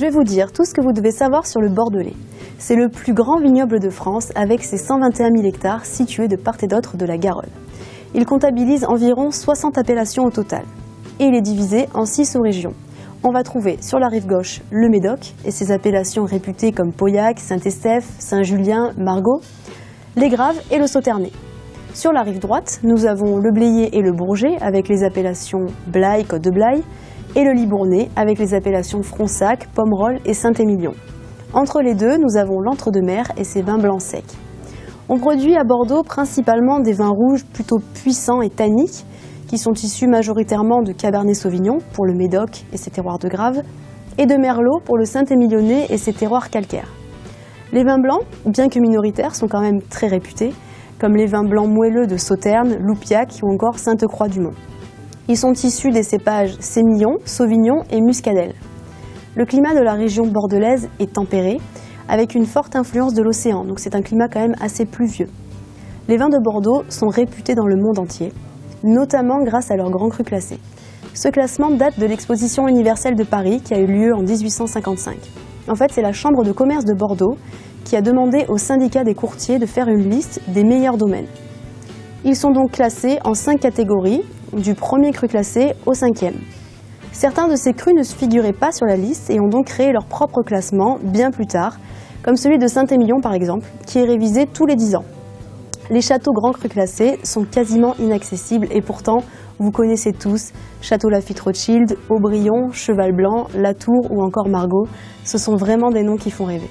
Je vais vous dire tout ce que vous devez savoir sur le Bordelais. C'est le plus grand vignoble de France avec ses 121 000 hectares situés de part et d'autre de la Garonne. Il comptabilise environ 60 appellations au total. Et il est divisé en 6 sous-régions. On va trouver sur la rive gauche le Médoc et ses appellations réputées comme Pauillac, Saint-Estèphe, Saint-Julien, Margaux, les Graves et le Sauternais. Sur la rive droite, nous avons le Blayais et le Bourget avec les appellations Blaye, Côte de Blaye, et le Libournais avec les appellations Fronsac, Pomerol et Saint-Émilion. Entre les deux, nous avons l'Entre-deux-Mers et ses vins blancs secs. On produit à Bordeaux principalement des vins rouges plutôt puissants et tanniques, qui sont issus majoritairement de Cabernet Sauvignon pour le Médoc et ses terroirs de Graves, et de Merlot pour le Saint-Émilionnais et ses terroirs calcaires. Les vins blancs, bien que minoritaires, sont quand même très réputés, comme les vins blancs moelleux de Sauternes, Loupiac ou encore Sainte-Croix-du-Mont. Ils sont issus des cépages Sémillon, Sauvignon et Muscadelle. Le climat de la région bordelaise est tempéré, avec une forte influence de l'océan, donc c'est un climat quand même assez pluvieux. Les vins de Bordeaux sont réputés dans le monde entier, notamment grâce à leur grand cru classé. Ce classement date de l'exposition universelle de Paris qui a eu lieu en 1855. En fait, c'est la Chambre de commerce de Bordeaux qui a demandé au syndicat des courtiers de faire une liste des meilleurs domaines. Ils sont donc classés en 5 catégories, du premier cru classé au 5e. Certains de ces crus ne se figuraient pas sur la liste et ont donc créé leur propre classement bien plus tard, comme celui de Saint-Émilion par exemple, qui est révisé tous les 10 ans. Les châteaux grands crus classés sont quasiment inaccessibles et pourtant, vous connaissez tous Château Lafite Rothschild, Aubryon, Cheval Blanc, Latour ou encore Margaux. Ce sont vraiment des noms qui font rêver.